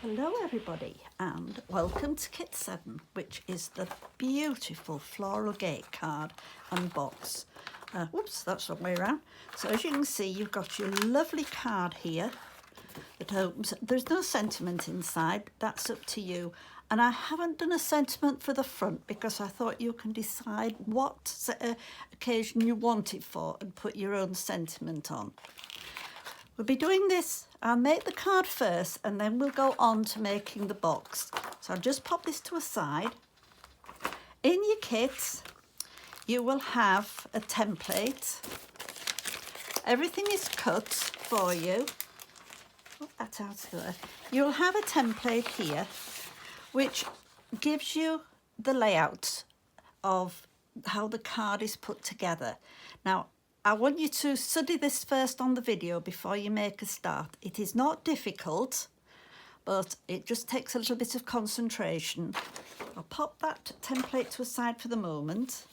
Hello everybody and welcome to Kit 7, which is the beautiful Floral Gate card and box. Whoops, that's the wrong way around. So as you can see, you've got your lovely card here that opens. There's no sentiment inside, that's up to you. And I haven't done a sentiment for the front because I thought you can decide what occasion you want it for and put your own sentiment on. We'll be doing this. I'll make the card first and then we'll go on to making the box. So I'll just pop this to a side. In your kit, you will have a template. Everything is cut for you. Put that out of there. You'll have a template here which gives you the layout of how the card is put together. Now, I want you to study this first on the video before you make a start. It is not difficult, but it just takes a little bit of concentration. I'll pop that template to a side for the moment.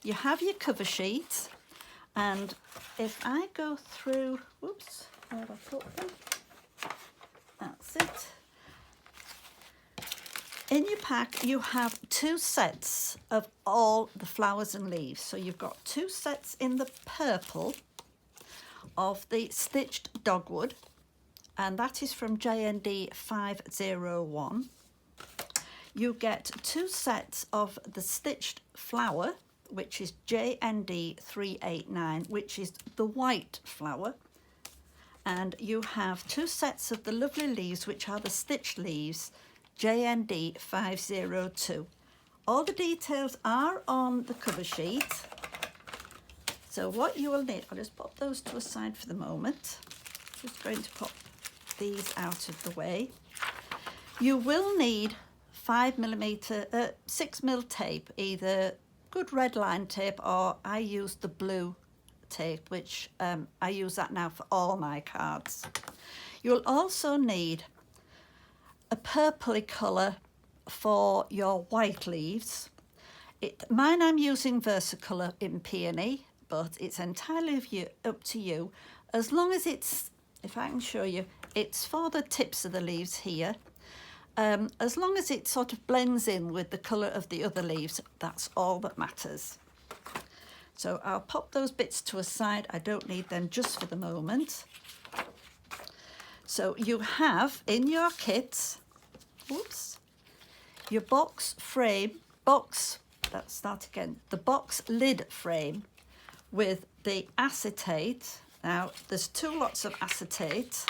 You have your cover sheet, and if I go through, whoops, where have I put them? That's it. In your pack, you have two sets of all the flowers and leaves. So you've got two sets in the purple of the stitched dogwood, and that is from JND 501. You get two sets of the stitched flower, which is JND 389, which is the white flower. And you have two sets of the lovely leaves, which are the stitched leaves, JND 502. All the details are on the cover sheet. So what you will need, I'll just pop those to a side for the moment. Just going to pop these out of the way. You will need 5mm, 6mm tape, either good red line tape or I use the blue tape, which I use that now for all my cards. You'll also need a purpley colour for your white leaves. Mine I'm using Versacolour in Peony, but it's entirely up to you. As long as it's, if I can show you, it's for the tips of the leaves here. As long as it sort of blends in with the colour of the other leaves, that's all that matters. So I'll pop those bits to a side. I don't need them just for the moment. So you have in your kit, whoops, your box lid frame with the acetate. Now there's two lots of acetate.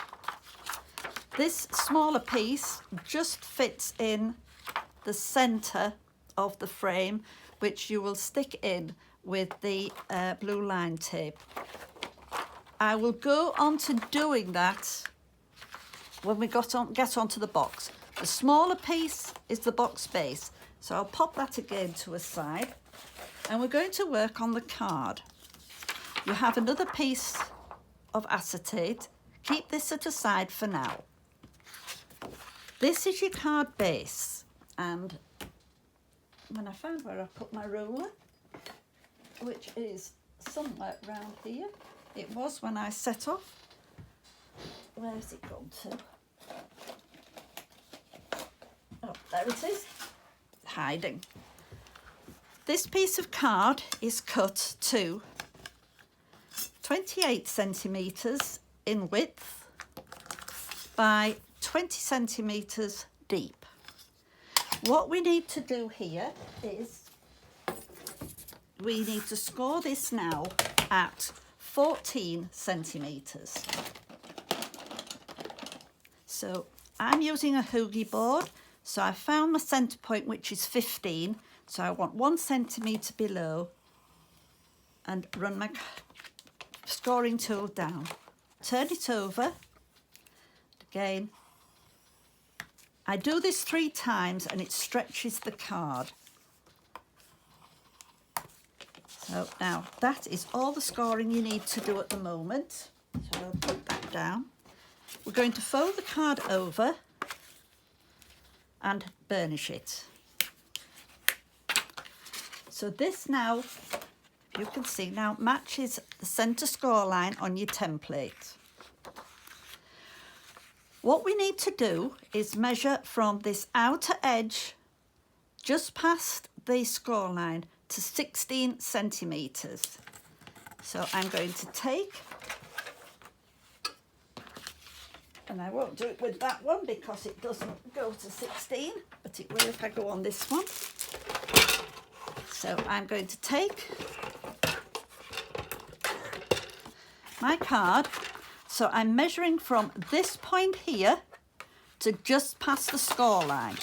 This smaller piece just fits in the centre of the frame, which you will stick in with the blue line tape. I will go on to doing that when we get onto the box. The smaller piece is the box base, so I'll pop that again to a side, and we're going to work on the card. You have another piece of acetate. Keep this at a side for now. This is your card base, and when I found where I put my ruler, which is somewhere around here, it was when I set off. Where's it gone to? Oh, there it is, hiding. This piece of card is cut to 28 centimetres in width by 20 centimetres deep. What we need to do here is we need to score this now at 14 centimetres. So I'm using a hoogie board, so I found my centre point, which is 15, so I want 1 centimetre below, and run my scoring tool down. Turn it over. Again, I do this 3 times and it stretches the card. So now that is all the scoring you need to do at the moment. So I'll put that down. We're going to fold the card over and burnish it. So this now, you can see now, matches the centre score line on your template. What we need to do is measure from this outer edge just past the score line to 16 centimetres. So I'm going to take, and I won't do it with that one because it doesn't go to 16, but it will if I go on this one. So I'm going to take my card. So I'm measuring from this point here to just past the score line.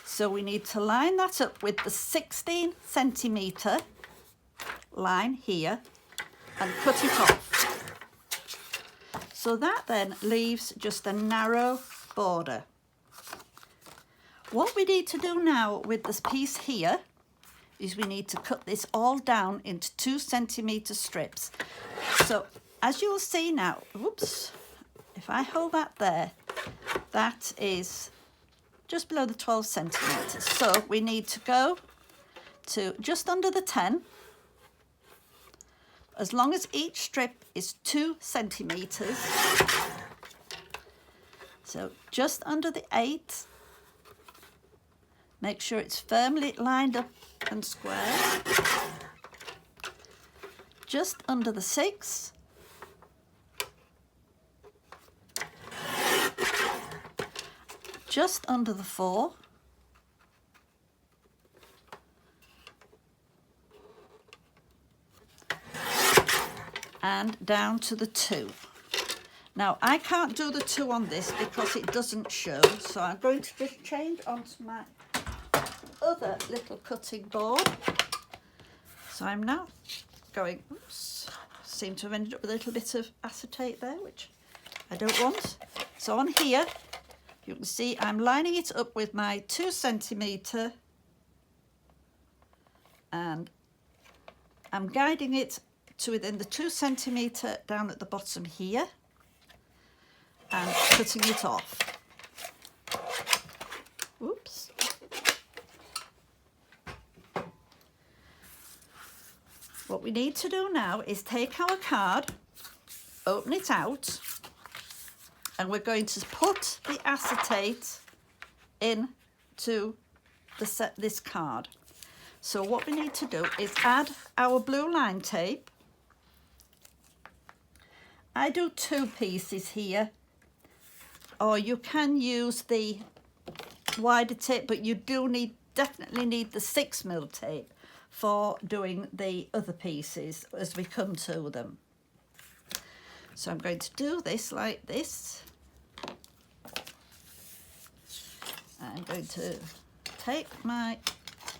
So we need to line that up with the 16 centimetre line here and cut it off. So that then leaves just a narrow border. What we need to do now with this piece here is we need to cut this all down into 2 centimetre strips. So as you'll see now, whoops, if I hold that there, that is just below the 12 centimetres. So we need to go to just under the 10, as long as each strip is 2 centimetres. So just under the 8, make sure it's firmly lined up and square. Just under the 6, just under the 4, and down to the 2. Now I can't do the 2 on this because it doesn't show, so I'm going to just change onto my other little cutting board. So I'm now going, oops, seem to have ended up with a little bit of acetate there, which I don't want. So on here, you can see I'm lining it up with my 2 centimetre and I'm guiding it to within the 2 centimetre down at the bottom here and cutting it off. Oops. What we need to do now is take our card, open it out, and we're going to put the acetate into this card. So what we need to do is add our blue line tape. I do 2 pieces here, or you can use the wider tape, but you do definitely need the 6mm tape for doing the other pieces as we come to them. So I'm going to do this like this. I'm going to take my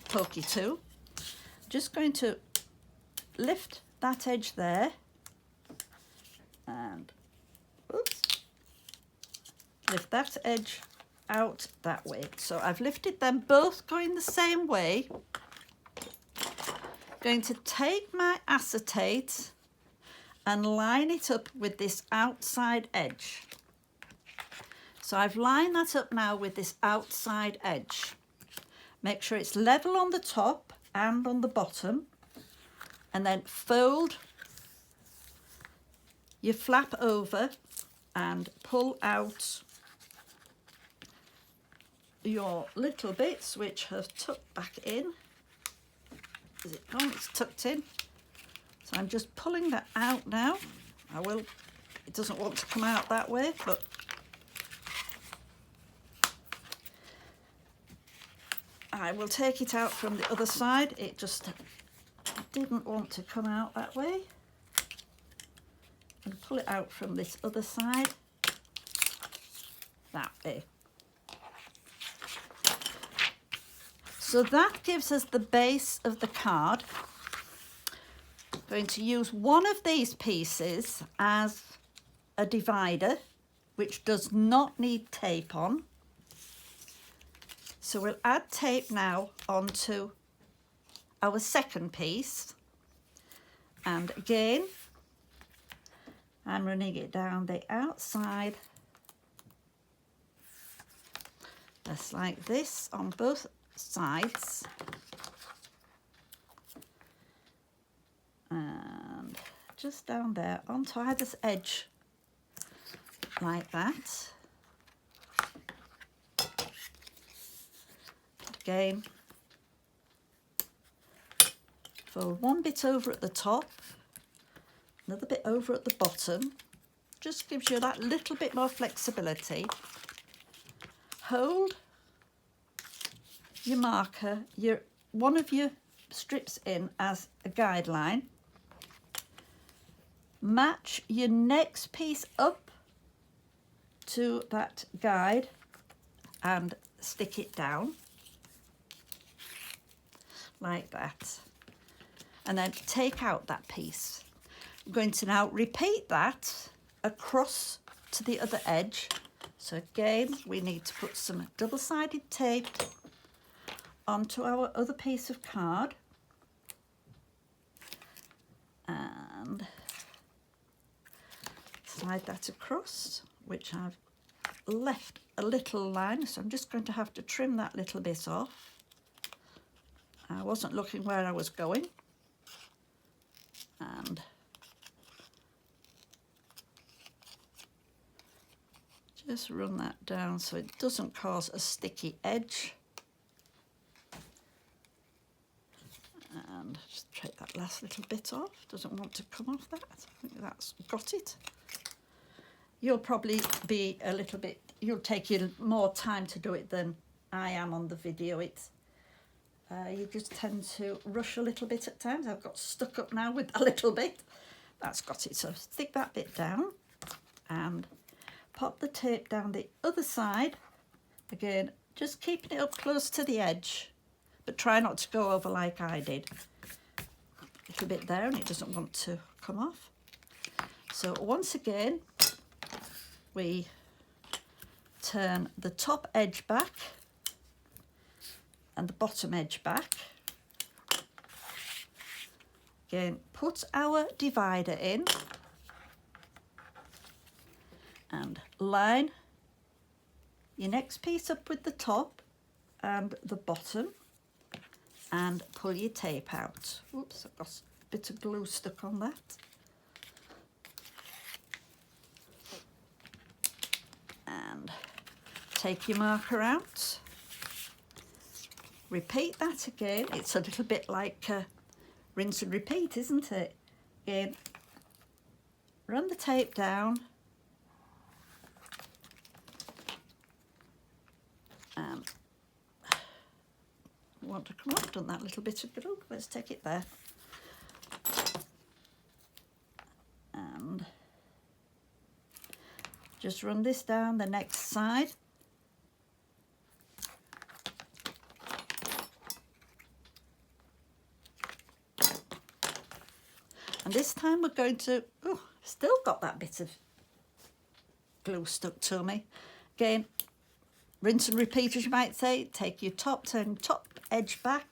pokey tool, just going to lift that edge there and oops, lift that edge out that way. So I've lifted them both going the same way. Going to take my acetate and line it up with this outside edge. So I've lined that up now with this outside edge. Make sure it's level on the top and on the bottom, and then fold your flap over and pull out your little bits which have tucked back in. Is it gone? It's tucked in. So I'm just pulling that out now. It doesn't want to come out that way, but I will take it out from the other side. It just didn't want to come out that way. And pull it out from this other side. That way. So that gives us the base of the card. I'm going to use one of these pieces as a divider, which does not need tape on. So we'll add tape now onto our second piece. And again, I'm running it down the outside, just like this on both sides. And just down there onto either edge, like that. Again, fold one bit over at the top, another bit over at the bottom. Just gives you that little bit more flexibility. Hold your marker, one of your strips in as a guideline. Match your next piece up to that guide and stick it down like that, and then take out that piece. I'm going to now repeat that across to the other edge. So again, we need to put some double-sided tape onto our other piece of card and slide that across, which I've left a little line, so I'm just going to have to trim that little bit off. I wasn't looking where I was going, and just run that down so it doesn't cause a sticky edge. And just take that last little bit off. Doesn't want to come off that. I think that's got it. You'll probably be a little bit, you'll take you more time to do it than I am on the video. You just tend to rush a little bit at times. I've got stuck up now with a little bit. That's got it. So stick that bit down and pop the tape down the other side. Again, just keeping it up close to the edge, but try not to go over like I did. A little bit there, and it doesn't want to come off. So once again, we turn the top edge back and the bottom edge back. Again, put our divider in and line your next piece up with the top and the bottom and pull your tape out. Oops, I've got a bit of glue stuck on that. And take your marker out. Repeat that again. It's a little bit like rinse and repeat, isn't it? Again, run the tape down. Want to come off, done that little bit of glue. Let's take it there. And just run this down the next side. And this time we're going to, oh, still got that bit of glue stuck to me. Again, rinse and repeat, as you might say. Take your turn top edge back,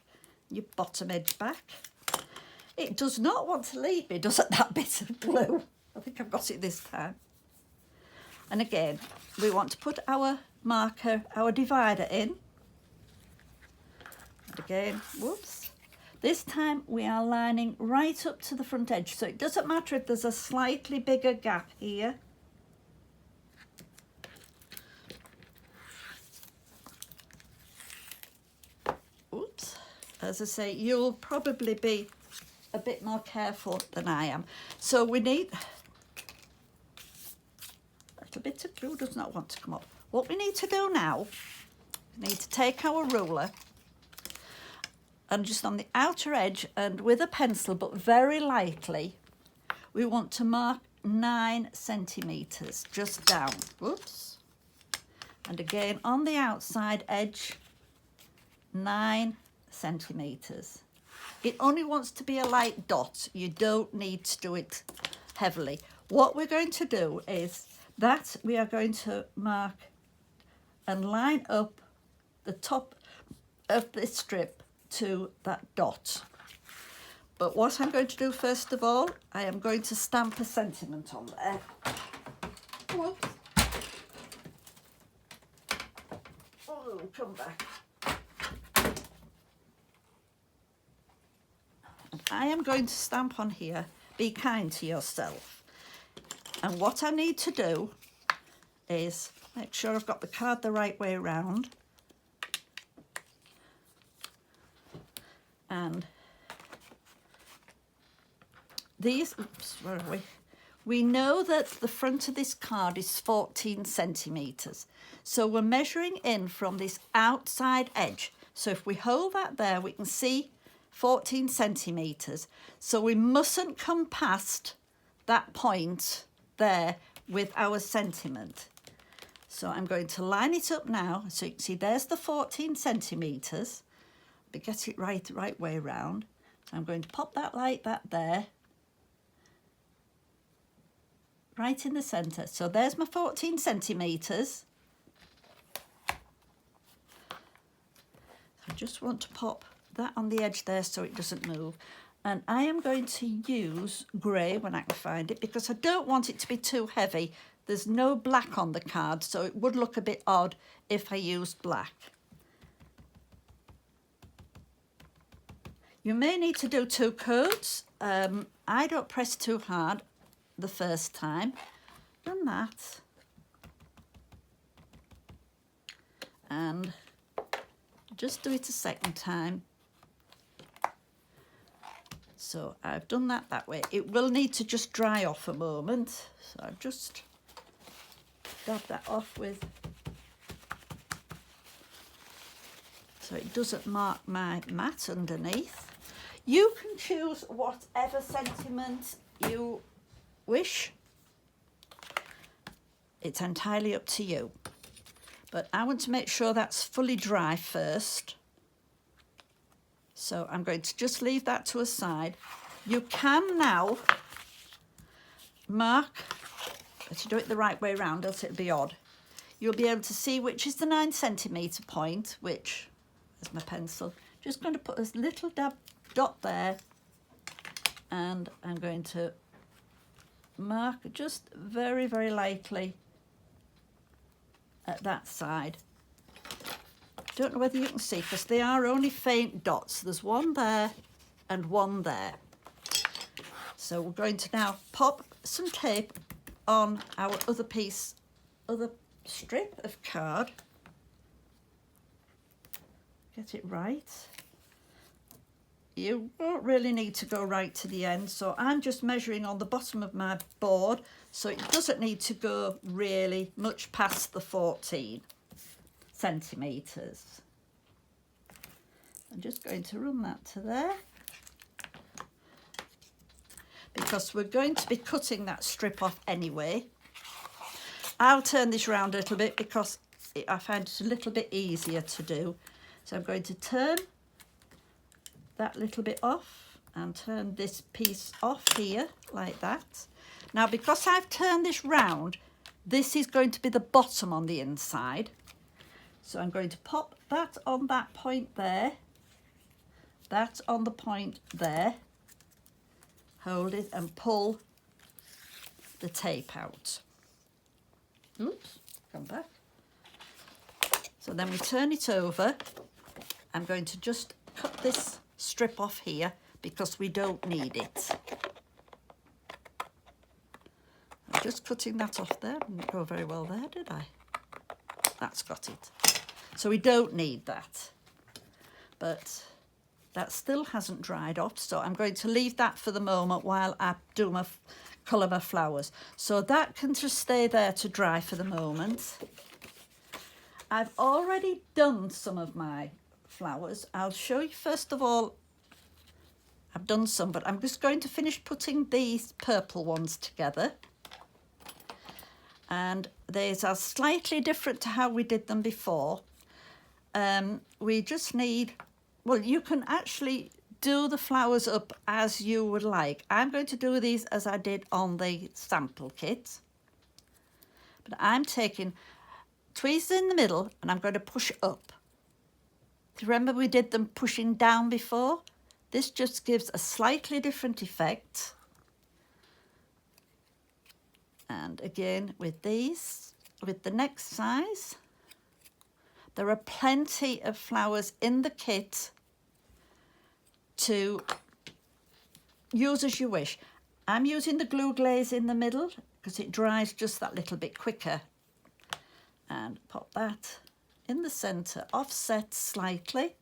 your bottom edge back. It does not want to leave me, does it, that bit of glue? I think I've got it this time. And again, we want to put our marker, our divider in. And again, whoops. This time we are lining right up to the front edge, so it doesn't matter if there's a slightly bigger gap here. Oops. As I say, you'll probably be a bit more careful than I am. So we need a little bit of glue, does not want to come up. What we need to do now, we need to take our ruler and just on the outer edge and with a pencil, but very lightly, we want to mark 9 centimetres just down. Whoops. And again, on the outside edge, 9 centimetres. It only wants to be a light dot. You don't need to do it heavily. What we're going to do is that we are going to mark and line up the top of this strip to that dot. But what I'm going to do first of all, I am going to stamp a sentiment on there. Whoops. Oh, come back. I am going to stamp on here, be kind to yourself. And what I need to do is make sure I've got the card the right way around. And these, oops, where are we? We know that the front of this card is 14 centimetres. So we're measuring in from this outside edge. So if we hold that there, we can see 14 centimetres. So we mustn't come past that point there with our sentiment. So I'm going to line it up now. So you can see there's the 14 centimetres. But get it right way around. So I'm going to pop that like that there. Right in the centre. So there's my 14 centimetres. I just want to pop that on the edge there so it doesn't move. And I am going to use grey when I can find it because I don't want it to be too heavy. There's no black on the card, so it would look a bit odd if I used black. You may need to do 2 coats. I don't press too hard the first time. Done that. And just do it a second time. So I've done that way. It will need to just dry off a moment. So I've just dab that off with, so it doesn't mark my mat underneath. You can choose whatever sentiment you wish. It's entirely up to you. But I want to make sure that's fully dry first. So I'm going to just leave that to a side. You can now mark, but you do it the right way around, else it'll be odd. You'll be able to see which is the 9 centimetre point, which is my pencil. Just going to put a little dot there, and I'm going to mark just very lightly at that side. Don't know whether you can see because they are only faint dots. There's one there and one there. So we're going to now pop some tape on our other strip of card. Get it right. You won't really need to go right to the end, so I'm just measuring on the bottom of my board, so it doesn't need to go really much past the 14 centimetres. I'm just going to run that to there, because we're going to be cutting that strip off anyway. I'll turn this round a little bit because I find it a little bit easier to do. So I'm going to turn that little bit off and turn this piece off here like that. Now because I've turned this round, this is going to be the bottom on the inside. So I'm going to pop that on that point there, that on the point there, hold it and pull the tape out. Oops, come back. So then we turn it over. I'm going to just cut this strip off here because we don't need it. I'm just cutting that off there. Didn't go very well there, did I? That's got it. So we don't need that. But that still hasn't dried off, so I'm going to leave that for the moment while I do my colour my flowers. So that can just stay there to dry for the moment. I've already done some of my flowers. I'll show you first of all. I've done some, but I'm just going to finish putting these purple ones together. And these are slightly different to how we did them before. We just need, well, you can actually do the flowers up as you would like. I'm going to do these as I did on the sample kit. But I'm taking tweezers in the middle and I'm going to push up. Do you remember we did them pushing down before? This just gives a slightly different effect. And again with these, with the next size, there are plenty of flowers in the kit to use as you wish. I'm using the glue glaze in the middle because it dries just that little bit quicker. And pop that in the centre, offset slightly.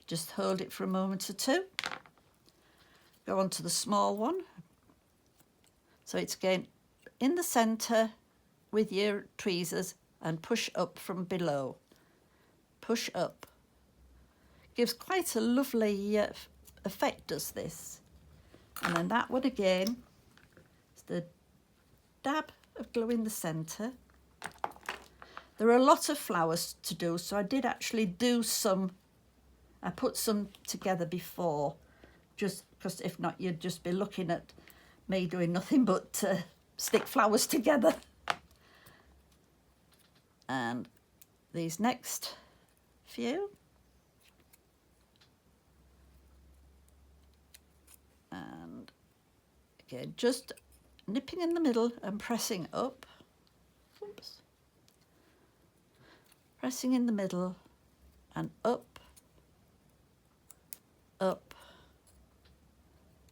Just hold it for a moment or two. Go on to the small one. So it's again in the centre with your tweezers and push up from below. Push up. Gives quite a lovely effect, does this. And then that one again, is the dab of glue in the centre. There are a lot of flowers to do, so I did actually do some. I put some together before, just because if not you'd just be looking at me doing nothing but stick flowers together. And these next few. And again, just nipping in the middle and pressing up. Oops. Pressing in the middle and up, up,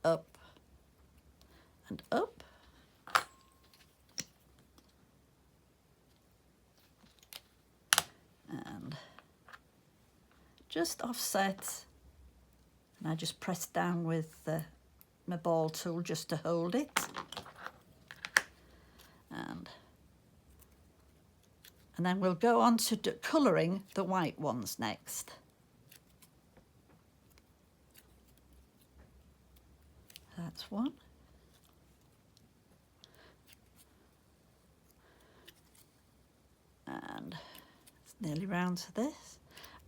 up, and up. And just offset, and I just press down with my ball tool just to hold it. And then we'll go on to colouring the white ones next. That's one. And it's nearly round to this.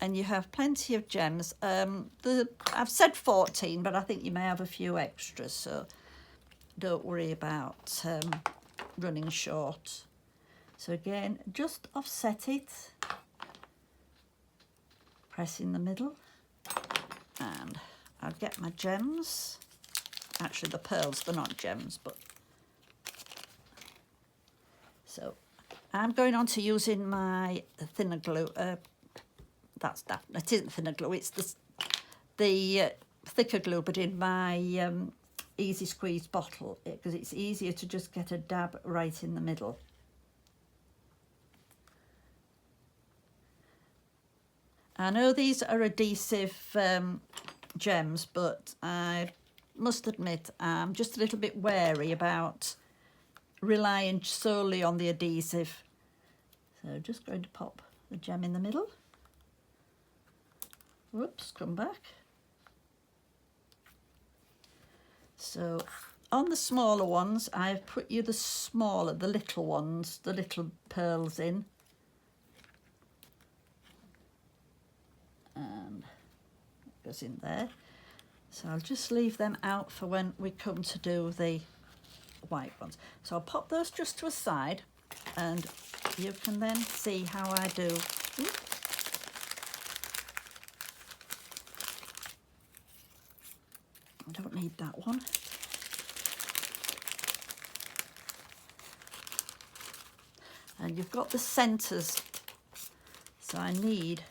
And you have plenty of gems. I've said 14, but I think you may have a few extras, so don't worry about running short. So again, just offset it, press in the middle, and I'll get my gems. Actually, the pearls, they're not gems, but... So I'm going on to using my thinner glue. That. It isn't thinner glue, it's the thicker glue, but in my easy squeeze bottle, because it's easier to just get a dab right in the middle. I know these are adhesive gems, but I must admit I'm just a little bit wary about relying solely on the adhesive. So just going to pop the gem in the middle. Whoops, come back. So on the smaller ones, I've put you the little ones, the little pearls in. And it goes in there. So I'll just leave them out for when we come to do the white ones. So I'll pop those just to a side and you can then see how I do. I don't need that one. And you've got the centres. So I need,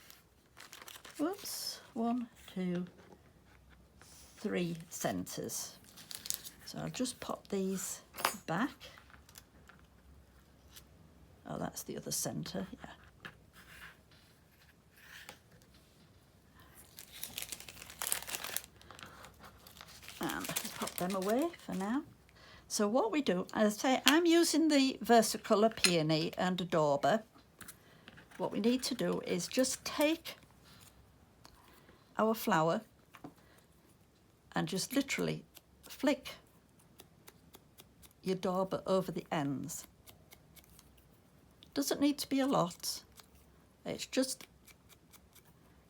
whoops, 1, 2, 3 centres. So I'll just pop these back. Oh, that's the other centre, yeah. And pop them away for now. So what we do, as I say, I'm using the Versacolour Peony and a Dauber. What we need to do is just take our flower and just literally flick your Dauber over the ends. Doesn't need to be a lot. It's just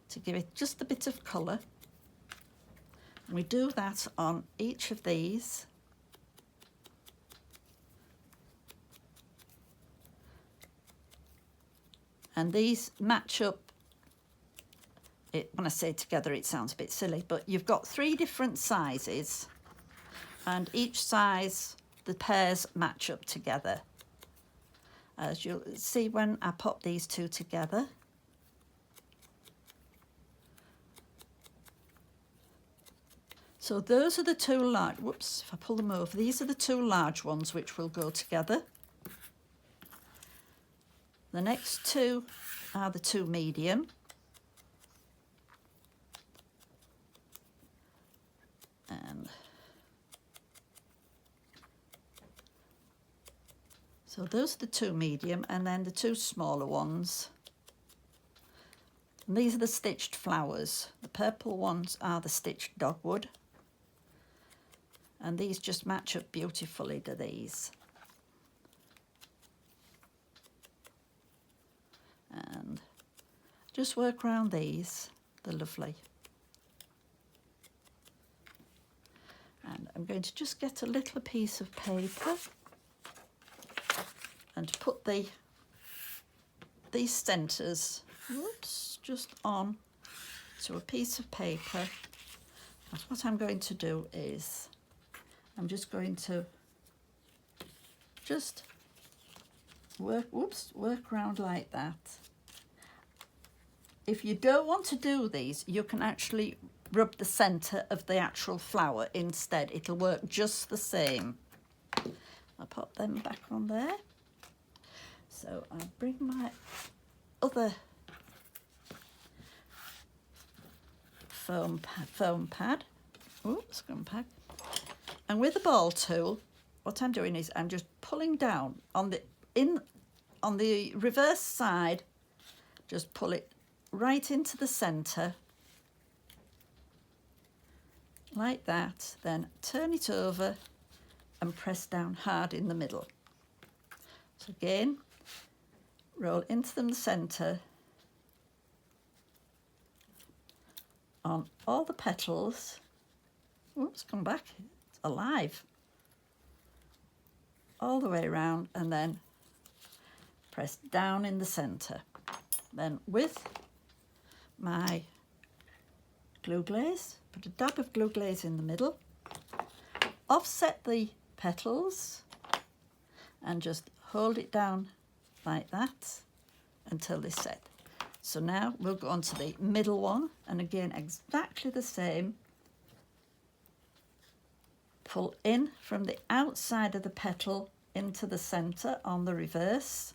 to give it just a bit of colour. And we do that on each of these. And these match up. When I say together, it sounds a bit silly, but you've got 3 different sizes, and each size, the pairs match up together. As you'll see when I pop these 2 together. So those are the 2 large, whoops, if I pull them over, these are the 2 large ones which will go together. The next 2 are the 2 medium. And so those are the two medium, and then the two smaller ones. And these are the stitched flowers. The purple ones are the stitched dogwood. And these just match up beautifully to these. And just work around these. They're lovely. And I'm going to just get a little piece of paper and put these centres, whoops, just on to a piece of paper. And what I'm going to do is I'm just going to just work around like that. If you don't want to do these, you can actually rub the centre of the actual flower instead. It'll work just the same. I'll pop them back on there. So I'll bring my other foam pad. Oops, gum pad. And with the ball tool, what I'm doing is I'm just pulling down on the reverse side. Just pull it right into the centre, like that. Then turn it over and press down hard in the middle. So again, roll into the centre on all the petals. Oops, come back, it's alive. All the way around, and then press down in the centre. Then with my glue glaze, put a dab of glue glaze in the middle, offset the petals and just hold it down like that until they set. So now we'll go on to the middle one, and again exactly the same. Pull in from the outside of the petal into the centre on the reverse.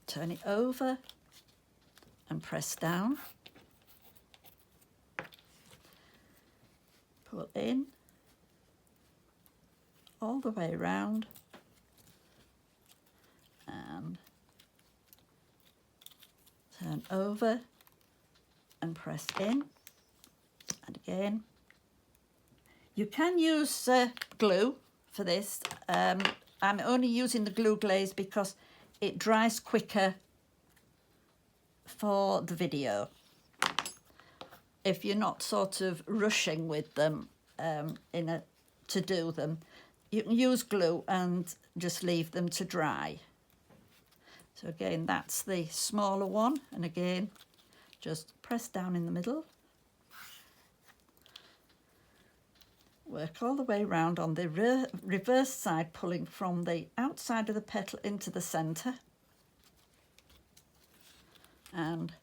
Turn it over and press down. Pull in all the way around and turn over and press in. And again, you can use glue for this. I'm only using the glue glaze because it dries quicker for the video. If you're not sort of rushing with them to do them, you can use glue and just leave them to dry. So again, that's the smaller one, and again, just press down in the middle. Work all the way around on the reverse side, pulling from the outside of the petal into the centre. And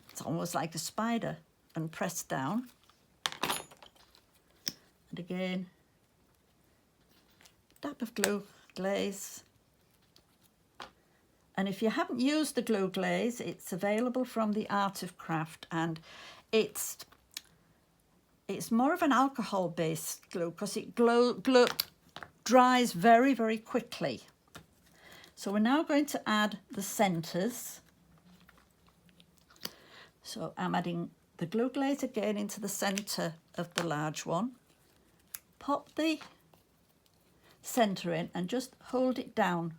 it's almost like a spider, and press down. And again, dab of glue glaze. And if you haven't used the glue glaze, it's available from the Art of Craft, and it's more of an alcohol-based glue because it dries very, very quickly. So we're now going to add the centres. So I'm adding the glue glaze again into the centre of the large one. Pop the centre in and just hold it down.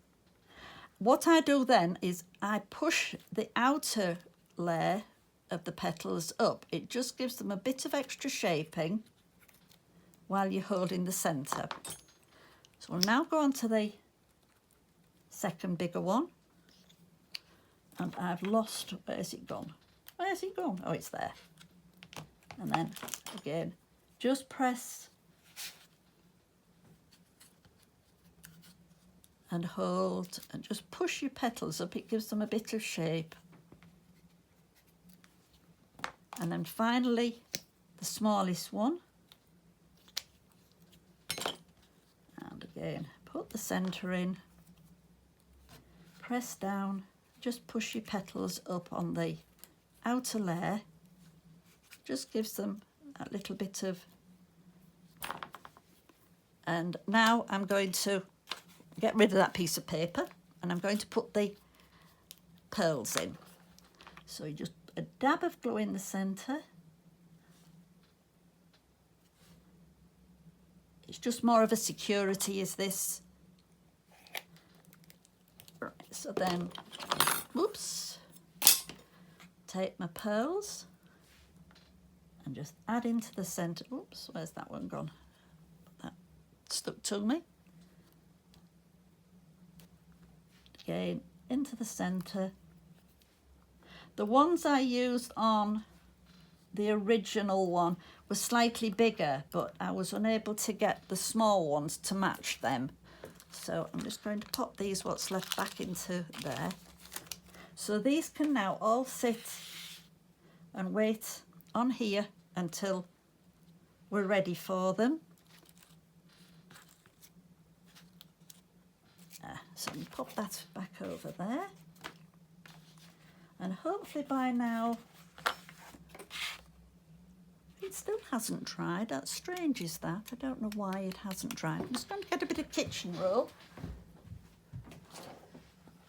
What I do then is I push the outer layer of the petals up. It just gives them a bit of extra shaping while you're holding the centre. So we'll now go on to the second bigger one. And I've lost, where's it gone? Where's it gone? Oh, it's there. And then again, just press and hold and just push your petals up. It gives them a bit of shape. And then finally, the smallest one. And again, put the centre in, press down, just push your petals up on the outer layer. Just gives them a little bit of, and now I'm going to get rid of that piece of paper and I'm going to put the pearls in. So you just a dab of glue in the centre. It's just more of a security, is this. Right, so then, whoops, take my pearls and just add into the centre. Oops, where's that one gone? That stuck to me. Again, into the centre. The ones I used on the original one were slightly bigger, but I was unable to get the small ones to match them. So I'm just going to pop these, what's left, back into there. So these can now all sit and wait on here until we're ready for them. So you pop that back over there. And hopefully by now, it still hasn't dried. That's strange, is that? I don't know why it hasn't dried. I'm just going to get a bit of kitchen roll.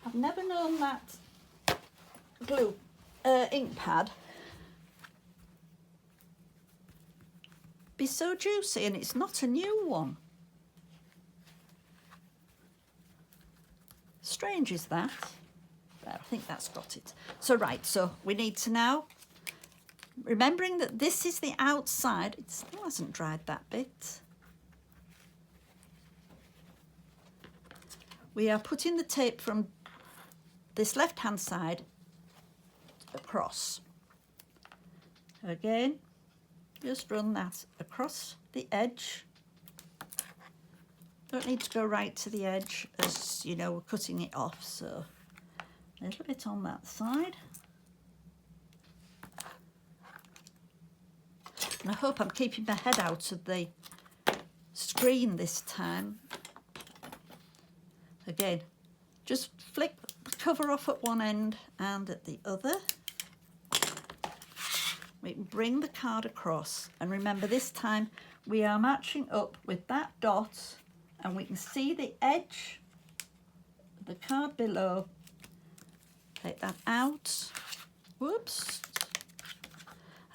I've never known that glue ink pad be so juicy, and it's not a new one. Strange, is that? I think that's got it. So right, so we need to now, remembering that this is the outside, it still hasn't dried that bit. We are putting the tape from this left-hand side across. Again, just run that across the edge. Don't need to go right to the edge, as you know, we're cutting it off, so a little bit on that side. And I hope I'm keeping my head out of the screen this time. Again, just flick the cover off at one end and at the other. We can bring the card across, and remember this time we are matching up with that dot, and we can see the edge of the card below. Take that out. Whoops.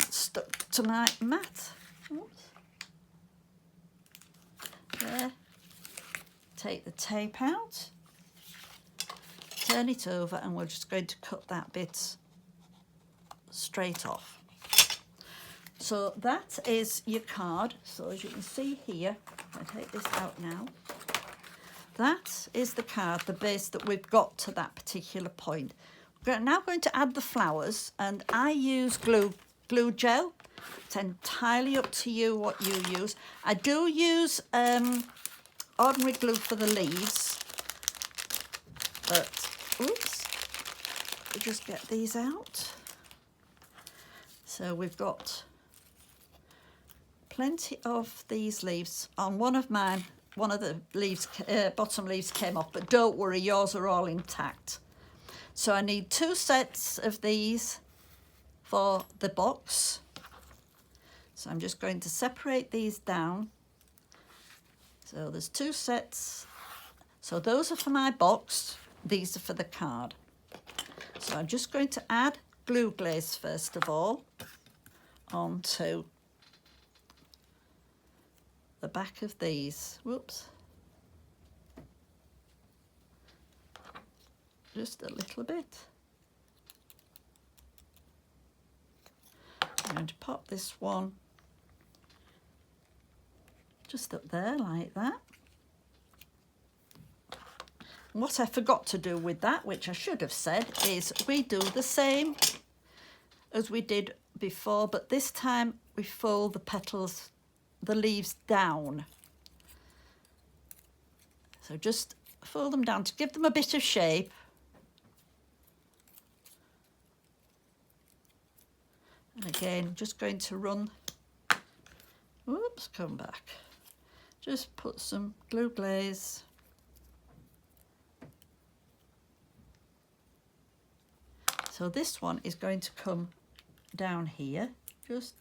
That's stuck to my mat. Oops. There. Take the tape out. Turn it over, and we're just going to cut that bit straight off. So that is your card. So as you can see here, I take this out now. That is the card, the base that we've got to that particular point. We're now going to add the flowers, and I use glue gel. It's entirely up to you what you use. I do use ordinary glue for the leaves, but oops, we just get these out. So we've got plenty of these leaves. On one of mine, one of the leaves, bottom leaves came off, but don't worry, yours are all intact. So I need 2 sets of these for the box. So I'm just going to separate these down. So there's 2 sets. So those are for my box, these are for the card. So I'm just going to add glue glaze first of all onto the back of these. Whoops. Just a little bit. I'm going to pop this one just up there like that. And what I forgot to do with that, which I should have said, is we do the same as we did before, but this time we fold the petals, the leaves down. So just fold them down to give them a bit of shape. And again, just going to run, whoops, come back. Just put some glue glaze. So this one is going to come down here, just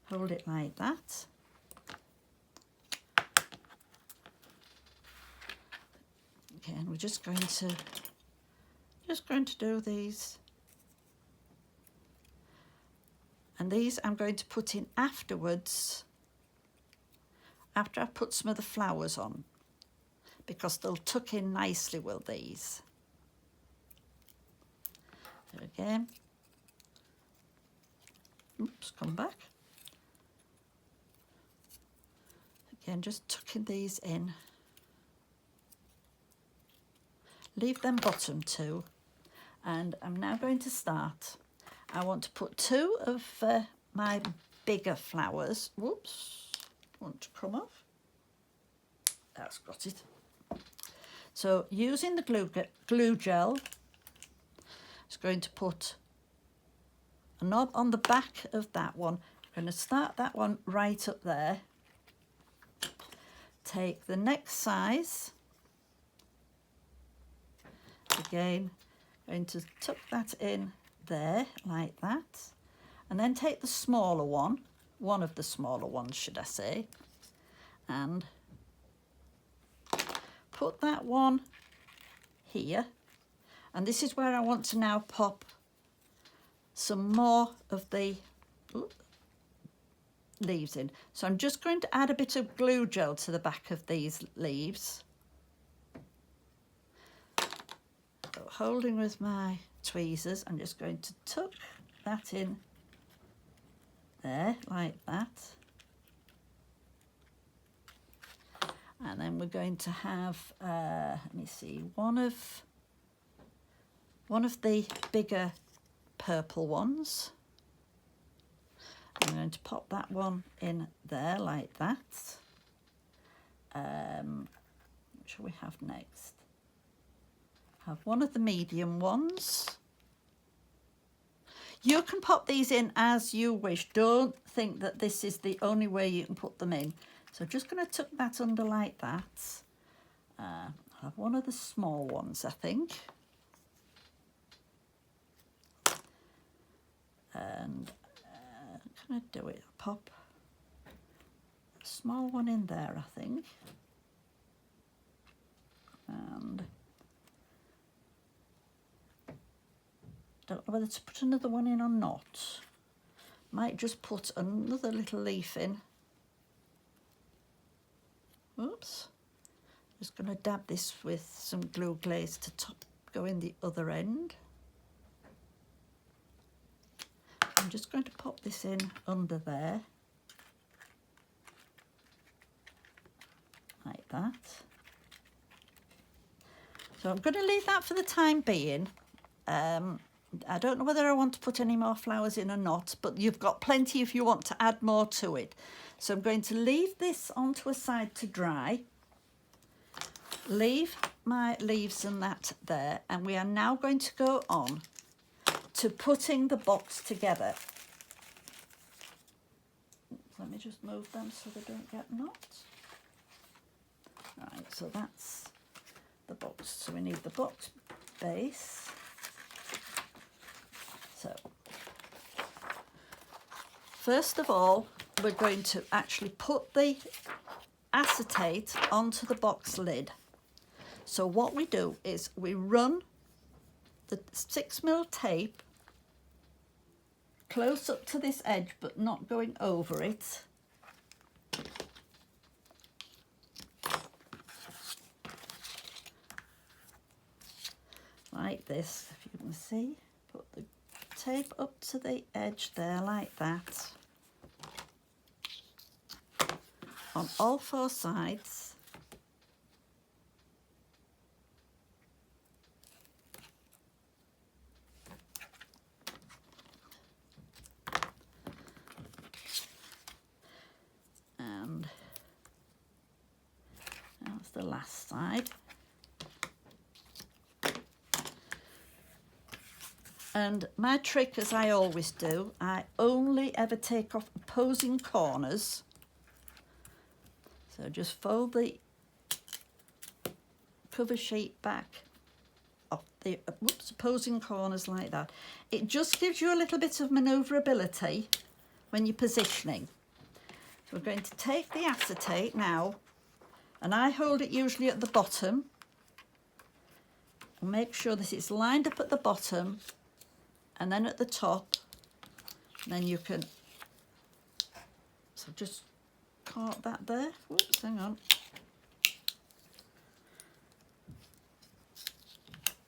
hold it like that. Okay, and we're just going to do these. And these I'm going to put in afterwards, after I put some of the flowers on, because they'll tuck in nicely with these. So again, oops, come back. Again, just tucking these in. Leave them bottom two. And I'm now going to start. I want to put two of my bigger flowers. Whoops, want to come off. That's got it. So using the glue gel, it's going to put a knob on the back of that one. I'm going to start that one right up there. Take the next size. Again, going to tuck that in there like that, and then take the smaller one of the smaller ones should I say, and put that one here, and this is where I want to now pop some more of the leaves in. So I'm just going to add a bit of glue gel to the back of these leaves, so holding with my tweezers, I'm just going to tuck that in there like that, and then we're going to have let me see, one of the bigger purple ones. I'm going to pop that one in there like that. What shall we have next? Have one of the medium ones. You can pop these in as you wish. Don't think that this is the only way you can put them in. So just going to tuck that under like that. I'll have one of the small ones, I think. And can I do it? Pop a small one in there, I think. And don't know whether to put another one in or not. Might just put another little leaf in. Oops. Just going to dab this with some glue glaze to go in the other end. I'm just going to pop this in under there. Like that. So I'm going to leave that for the time being. I don't know whether I want to put any more flowers in or not, but you've got plenty if you want to add more to it. So I'm going to leave this onto a side to dry. Leave my leaves and that there, and we are now going to go on to putting the box together. Let me just move them so they don't get knocked. Right, so that's the box. So we need the box base. So first of all, we're going to actually put the acetate onto the box lid. So what we do is we run the 6mm tape close up to this edge, but not going over it. Like this, if you can see. Put the tape up to the edge there like that. On all four sides. And that's the last side. And my trick, as I always do, I only ever take off opposing corners. So just fold the cover sheet back off the opposing corners like that. It just gives you a little bit of manoeuvrability when you're positioning. So we're going to take the acetate now, and I hold it usually at the bottom. And make sure that it's lined up at the bottom and then at the top. And then you can, so just caught that there. Whoops, hang on.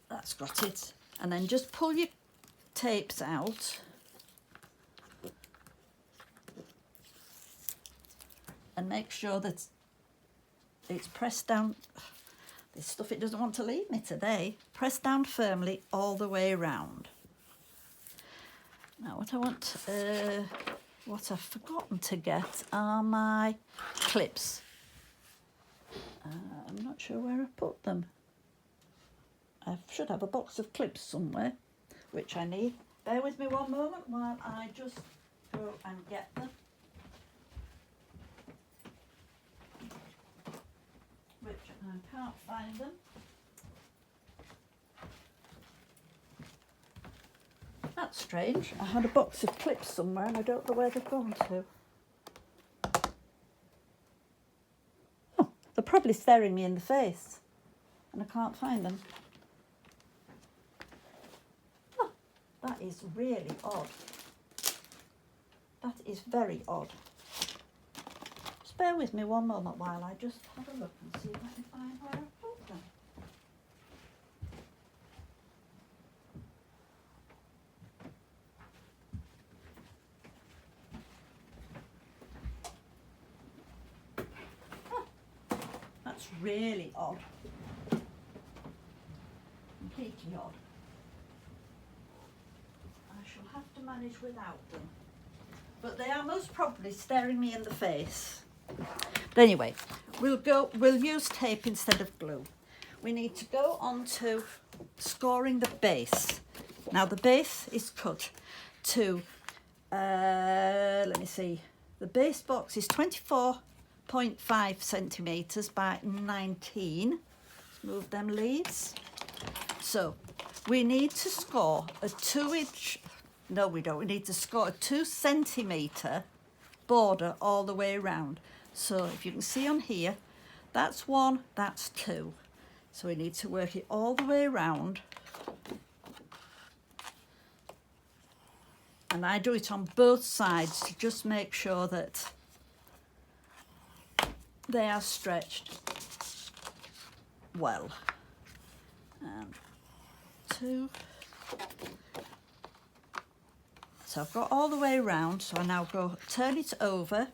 That's got it. And then just pull your tapes out. And make sure that it's pressed down. This stuff, it doesn't want to leave me today. Press down firmly all the way around. Now what I've forgotten to get are my clips. I'm not sure where I put them. I should have a box of clips somewhere, which I need. Bear with me one moment while I just go and get them. Which I can't find them. That's strange. I had a box of clips somewhere and I don't know where they've gone to. Oh, they're probably staring me in the face and I can't find them. Oh, that is really odd. That is very odd. Just bear with me one moment while I just have a look and see if I can find where I put them. That's really odd. Completely odd. I shall have to manage without them. But they are most probably staring me in the face. But anyway, we'll use tape instead of glue. We need to go on to scoring the base. Now the base is cut to, let me see, the base box is 24.5 centimetres by 19. Let's move them leaves. So we need to score a 2-inch, no we don't, we need to score a 2 centimetre border all the way around. So if you can see on here, that's 1, that's 2. So we need to work it all the way around. And I do it on both sides to just make sure that they are stretched well. And 2. So I've got all the way around, so I now go turn it over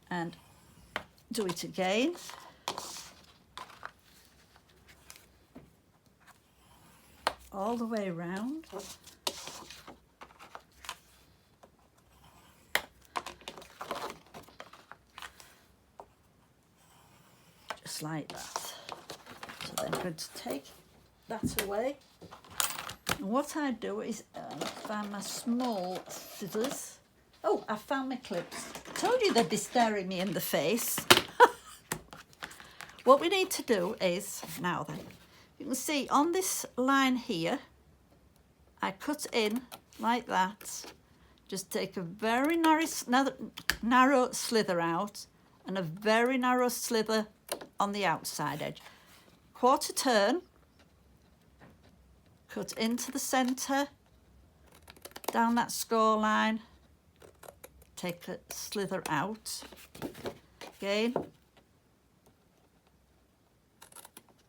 and do it again. All the way around. Just like that. So then I'm going to take that away. And what I do is find my small scissors. Oh, I found my clips. I told you they'd be staring me in the face. What we need to do is, now then, you can see on this line here, I cut in like that. Just take a very narrow slither out and a very narrow slither on the outside edge. Quarter turn, cut into the centre, down that score line, take a slither out, again,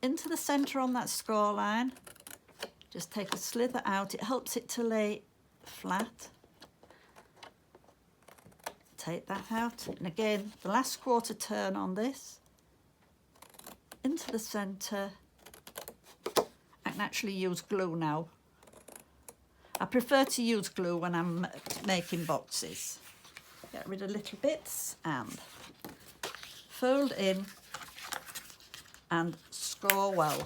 into the centre on that score line, just take a slither out, it helps it to lay flat. Take that out, and again, the last quarter turn on this, into the centre. I can actually use glue now. I prefer to use glue when I'm making boxes. Get rid of little bits and fold in and score well.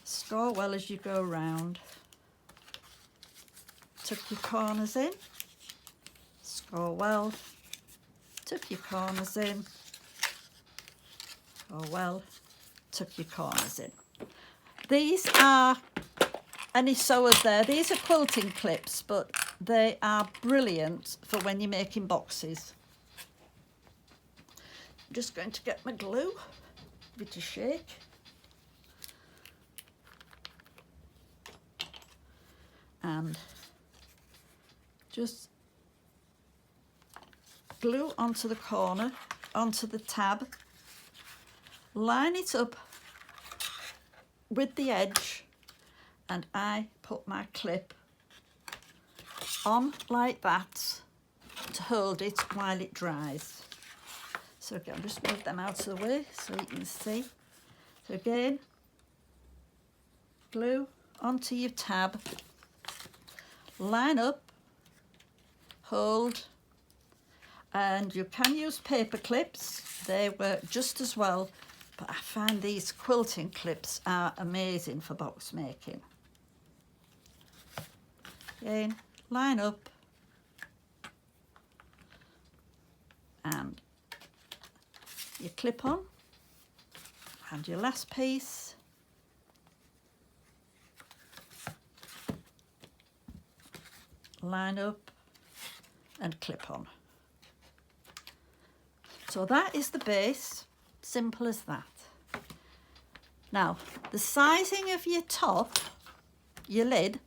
Score well as you go round. Tuck your corners in. Score well. Tuck your corners in. Score well. Tuck your corners in. These are any sewers there. These are quilting clips, but they are brilliant for when you're making boxes. I'm just going to get my glue, give it a shake. And just glue onto the corner, onto the tab, line it up with the edge, and I put my clip on like that to hold it while it dries. So again, I'll just move them out of the way so you can see. So again, glue onto your tab, line up, hold, and you can use paper clips, they work just as well, but I find these quilting clips are amazing for box making. Again, line up, and your clip on, and your last piece, line up and clip on. So that is the base, simple as that. Now, the sizing of your top, your lid,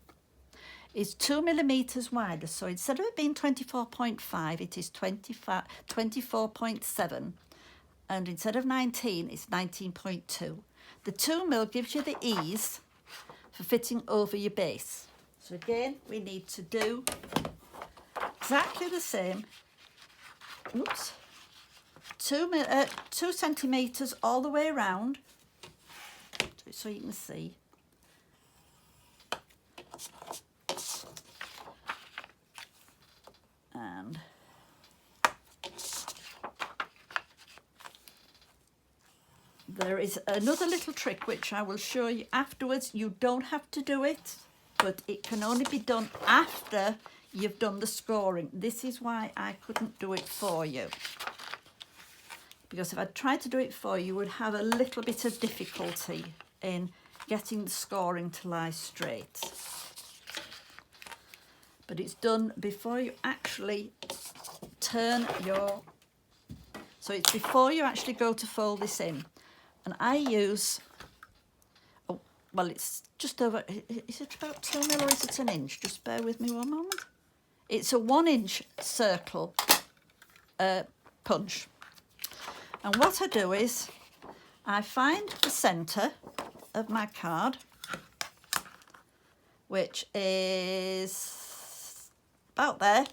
is 2 millimeters wider. So instead of it being 24.5, it is 24.7. And instead of 19, it's 19.2. The 2 mil gives you the ease for fitting over your base. So again, we need to do exactly the same. Oops. 2 centimeters all the way around, so you can see. And there is another little trick which I will show you afterwards. You don't have to do it, but it can only be done after you've done the scoring. This is why I couldn't do it for you, because if I tried to do it for you, you would have a little bit of difficulty in getting the scoring to lie straight. But it's done before you actually turn your, so it's before you actually go to fold this in. And I use, oh, well, it's just over, is it about 2 mil or is it an inch? Just bear with me one moment. It's a 1 inch circle punch. And what I do is I find the centre of my card, which is about there.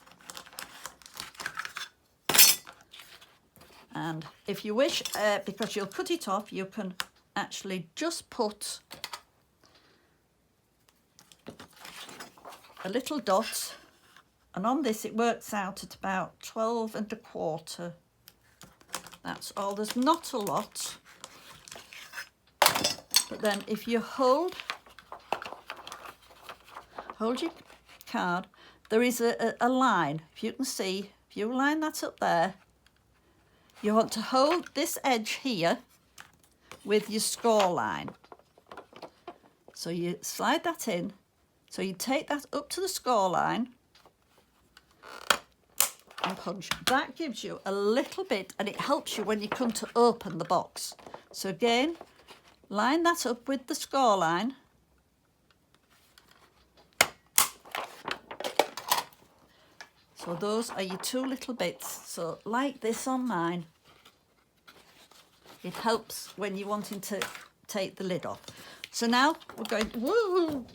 And if you wish, because you'll cut it off, you can actually just put a little dot, and on this it works out at about 12 1/4. That's all, there's not a lot. But then if you hold your card, there is a line. If you can see, if you line that up there, you want to hold this edge here with your score line. So you slide that in. So you take that up to the score line and punch. That gives you a little bit, and it helps you when you come to open the box. So again, line that up with the score line. So those are your 2 little bits. So like this on mine, it helps when you're wanting to take the lid off. So now we're going, woo,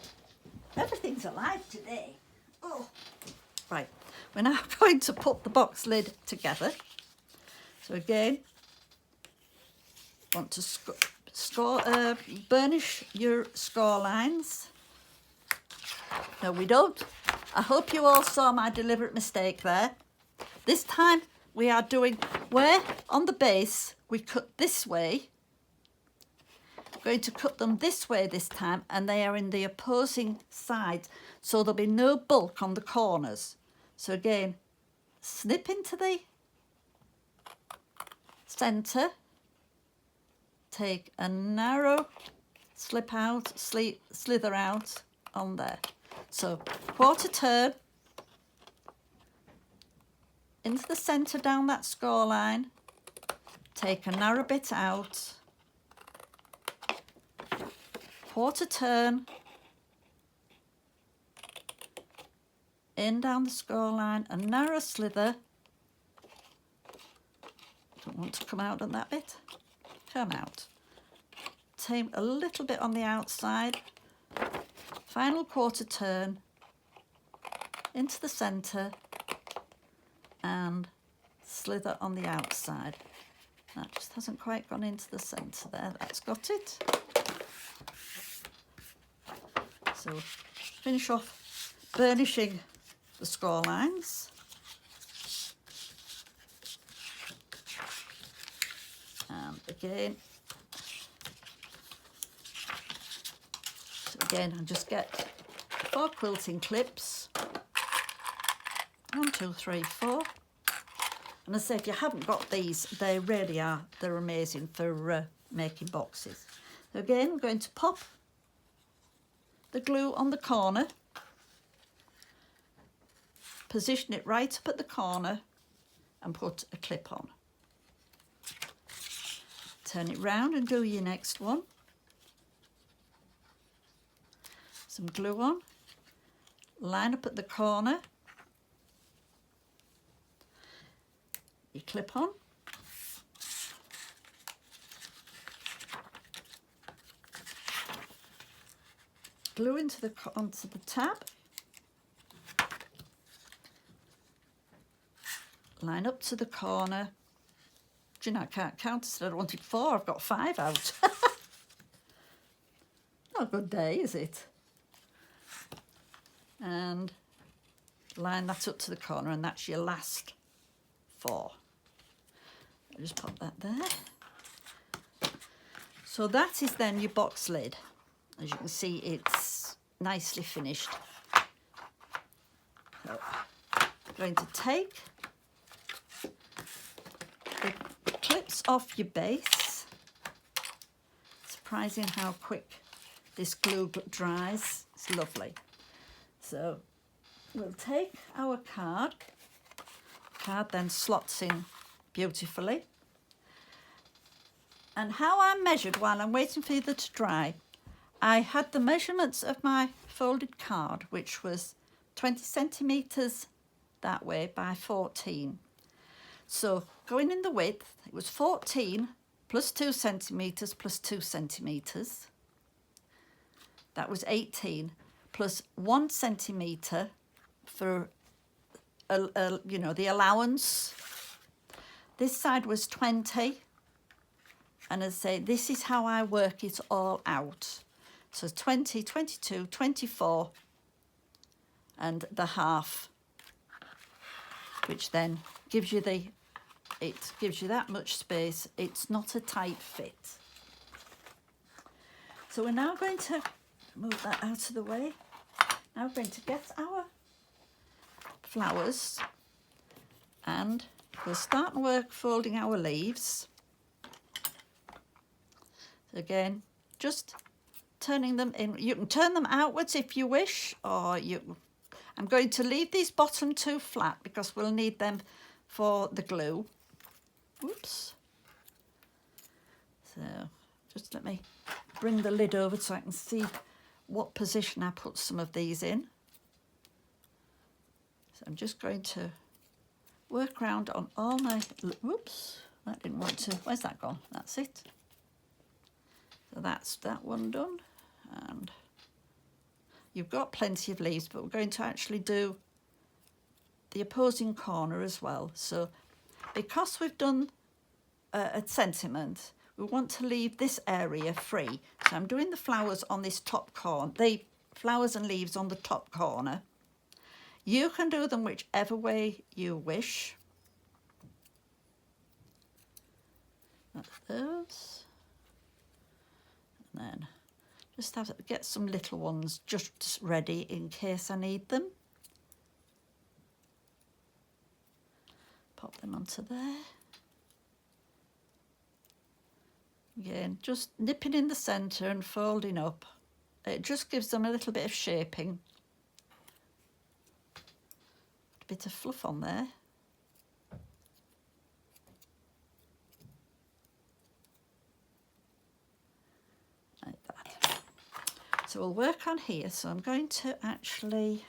everything's alive today. Oh, right. We're now going to put the box lid together. So again, want to burnish your score lines. No, we don't. I hope you all saw my deliberate mistake there. This time we are doing where on the base we cut this way. We're going to cut them this way this time, and they are in the opposing sides, so there'll be no bulk on the corners. So again, snip into the centre, take a narrow slip out, slither out on there. So 1/4 turn, into the centre down that score line, take a narrow bit out, quarter turn, in down the score line, a narrow slither. Don't want to come out on that bit. Come out. Take a little bit on the outside, final quarter turn, into the centre and slither on the outside. That just hasn't quite gone into the centre there. That's got it. So finish off burnishing the score lines. And again, I just get 4 quilting clips. 1, 2, 3, 4. And as I say, if you haven't got these, they really are, they're amazing for making boxes. So again, we're going to pop the glue on the corner, position it right up at the corner and put a clip on. Turn it round and do your next one. Some glue on, line up at the corner, your clip on, glue onto the tab, line up to the corner. Do you know, I can't count, I wanted 4, I've got 5 out. Not a good day, is it? And line that up to the corner, and that's your last 4. I'll just pop that there. So that is then your box lid. As you can see, it's nicely finished. So I'm going to take the clips off your base. Surprising how quick this glue dries. It's lovely. So we'll take our card. The card then slots in beautifully. And how I measured while I'm waiting for it to dry, I had the measurements of my folded card, which was 20 centimetres that way by 14. So going in the width, it was 14 plus 2 centimetres plus 2 centimetres. That was 18 plus 1 centimetre for, you know, the allowance. This side was 20. And as I say, this is how I work it all out. So 20, 22, 24, and the half, which then gives you it gives you that much space. It's not a tight fit. So we're now going to move that out of the way. Now we're going to get our flowers and we'll start work folding our leaves. So again, just turning them in. You can turn them outwards if you wish, or I'm going to leave these bottom 2 flat because we'll need them for the glue. Oops. So just let me bring the lid over so I can see what position I put some of these in. So I'm just going to work around on all my, whoops, that didn't want to, where's that gone? That's it. So that's that one done. And you've got plenty of leaves, but we're going to actually do the opposing corner as well. So because we've done a sentiment, we want to leave this area free. So I'm doing the flowers on this top corner, the flowers and leaves on the top corner. You can do them whichever way you wish. That's those. And then just have to get some little ones just ready in case I need them. Pop them onto there. Again, just nipping in the centre and folding up. It just gives them a little bit of shaping. A bit of fluff on there. So we'll work on here. So I'm going to actually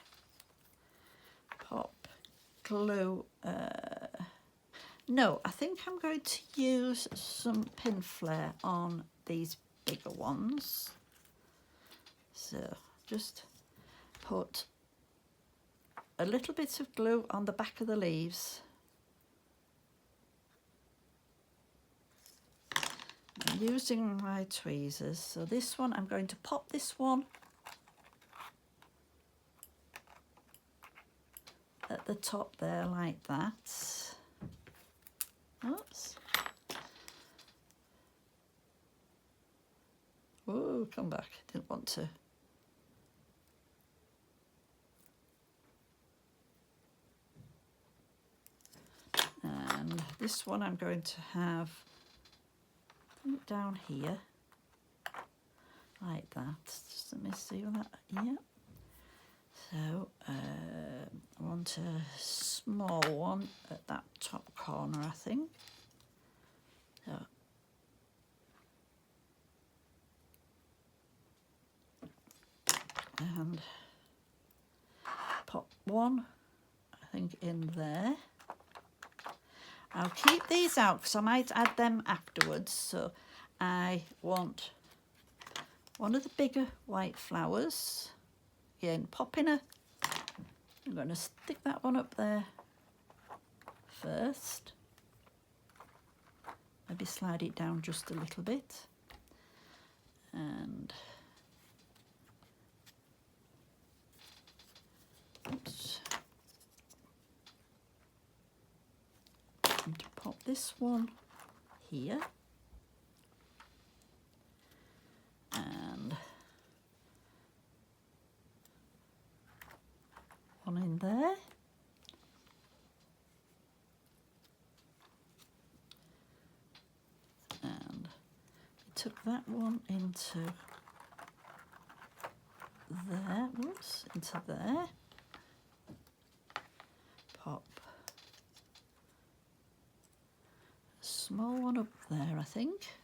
pop glue. No, I think I'm going to use some pin flare on these bigger ones. So just put a little bit of glue on the back of the leaves. I'm using my tweezers. So this one, I'm going to pop this one at the top there like that. Oops. Oh, come back. Didn't want to. And this one I'm going to have down here like that. Just let me see that. Yeah. So I want a small one at that top corner, I think. So and pop one, I think, in there. I'll keep these out because I might add them afterwards. So I want one of the bigger white flowers. Again, popping a, I'm going to stick that one up there first. Maybe slide it down just a little bit. And oops. And to pop this one here. And one in there. And took that one into there, whoops, into there. Pop a small one up there, I think.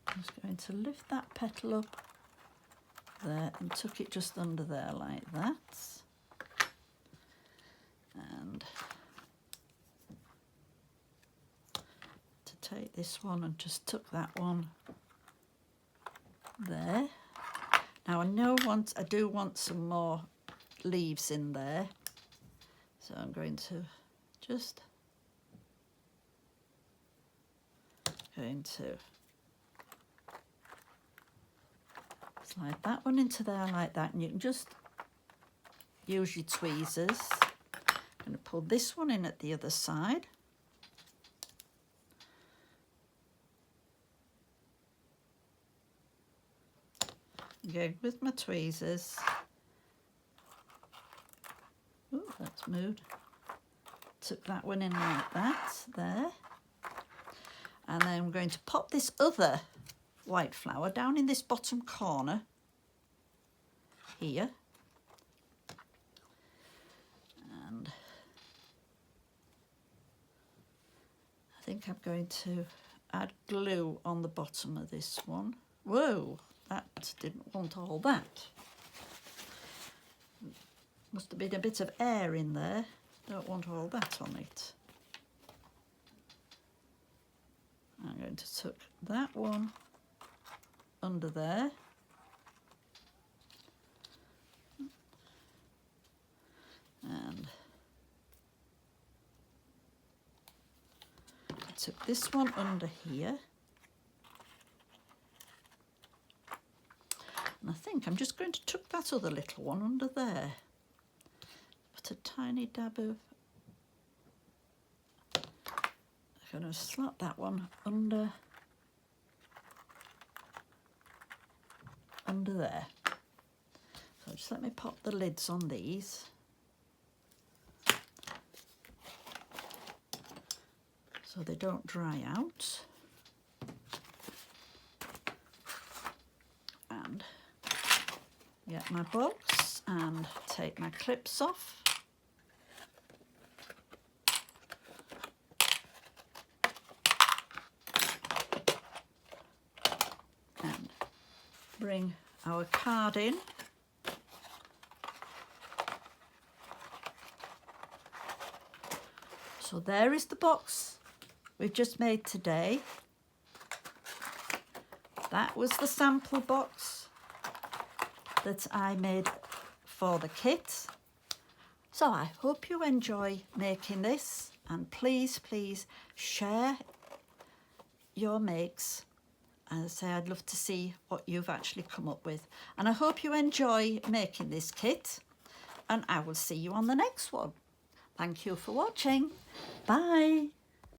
I'm just going to lift that petal up there and tuck it just under there like that. And to take this one and just tuck that one there. Now I do want some more leaves in there, so I'm going to just slide that one into there like that, and you can just use your tweezers. I'm going to pull this one in at the other side. Again with my tweezers. Oh, that's moved. Took that one in like that, there. And then I'm going to pop this other white flower down in this bottom corner here. And I think I'm going to add glue on the bottom of this one. Whoa, that didn't want all that. Must have been a bit of air in there. Don't want all that on it. I'm going to tuck that one under there. And I took this one under here. And I think I'm just going to tuck that other little one under there. Put a tiny dab of, I'm going to slot that one under there. So just let me pop the lids on these. So they don't dry out. And get my box and take my clips off. bring our card in. So there is the box we've just made today. That was the sample box that I made for the kit. So I hope you enjoy making this, and please share your makes. As I say, I'd love to see what you've actually come up with. And I hope you enjoy making this kit, and I will see you on the next one. Thank you for watching. Bye.